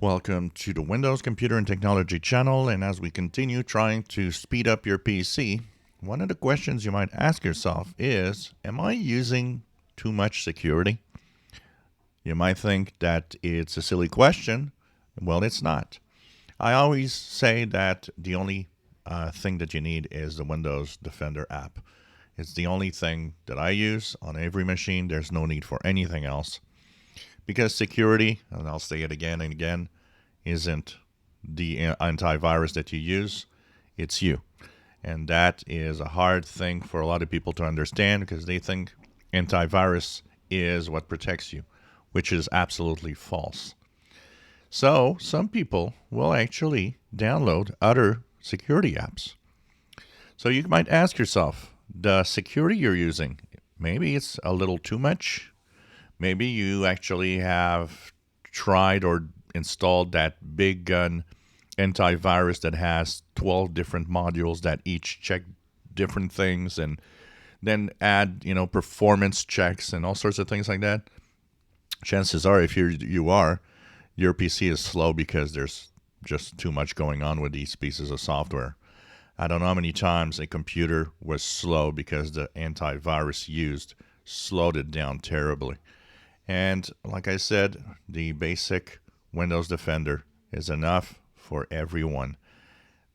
Welcome to the Windows Computer and Technology channel, and as we continue trying to speed up your PC, one of the questions you might ask yourself is, am I using too much security? You might think that it's a silly question. Well, it's not. I always say that the only thing that you need is the Windows Defender app. It's the only thing that I use on every machine. There's no need for anything else. Because security, and I'll say it again and again, isn't the antivirus that you use, it's you. And that is a hard thing for a lot of people to understand because they think antivirus is what protects you, which is absolutely false. So some people will actually download other security apps. So you might ask yourself, the security you're using, maybe it's a little too much. Maybe you actually have tried or installed that big gun antivirus that has 12 different modules that each check different things and then add, performance checks and all sorts of things like that. Chances are, if you are, your PC is slow because there's just too much going on with these pieces of software. I don't know how many times a computer was slow because the antivirus used slowed it down terribly. And like I said, the basic Windows Defender is enough for everyone.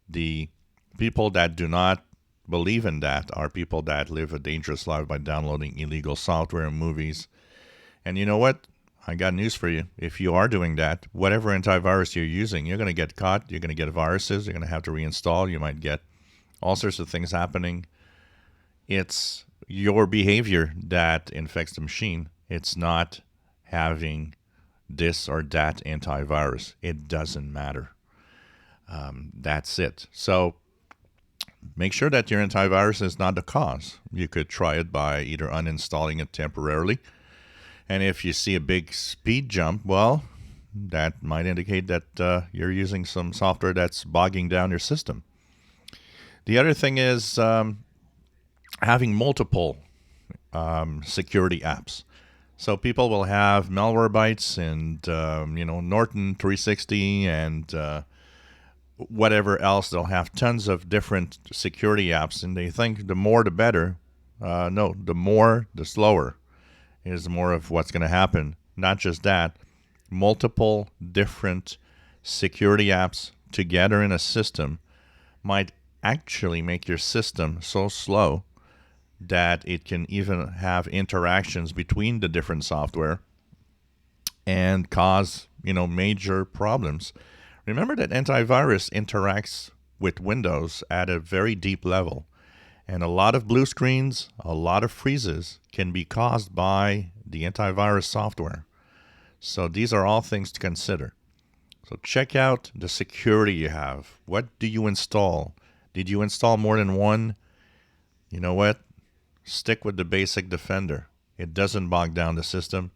The people that do not believe in that are people that live a dangerous life by downloading illegal software and movies. And you know what? I got news for you. If you are doing that, whatever antivirus you're using, you're going to get caught. You're going to get viruses. You're going to have to reinstall. You might get all sorts of things happening. It's your behavior that infects the machine. It's not having this or that antivirus. It doesn't matter. That's it. So make sure that your antivirus is not the cause. You could try it by either uninstalling it temporarily. And if you see a big speed jump, well, that might indicate that you're using some software that's bogging down your system. The other thing is having multiple security apps. So people will have Malwarebytes and Norton 360 and whatever else. They'll have tons of different security apps, and they think the more the better. No, the more the slower is more of what's going to happen. Not just that, multiple different security apps together in a system might actually make your system so slow that it can even have interactions between the different software and cause, major problems. Remember that antivirus interacts with Windows at a very deep level. And a lot of blue screens, a lot of freezes can be caused by the antivirus software. So these are all things to consider. So check out the security you have. What do you install? Did you install more than one? You know what? Stick with the basic Defender. It doesn't bog down the system.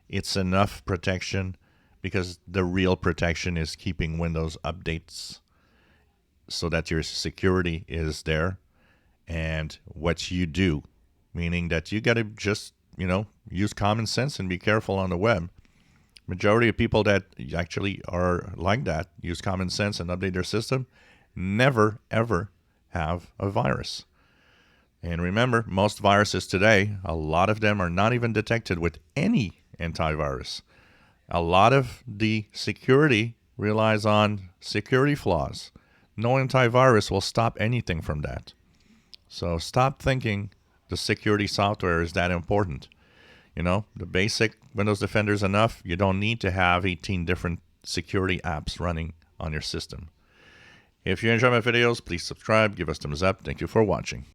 It's enough protection because the real protection is keeping Windows updates so that your security is there. And what you do, meaning that you got to just, use common sense and be careful on the web. Majority of people that actually are like that, use common sense and update their system, never, ever have a virus. And remember, most viruses today, a lot of them are not even detected with any antivirus. A lot of the security relies on security flaws. No antivirus will stop anything from that. So stop thinking the security software is that important. The basic Windows Defender is enough. You don't need to have 18 different security apps running on your system. If you enjoy my videos, please subscribe, give us thumbs up. Thank you for watching.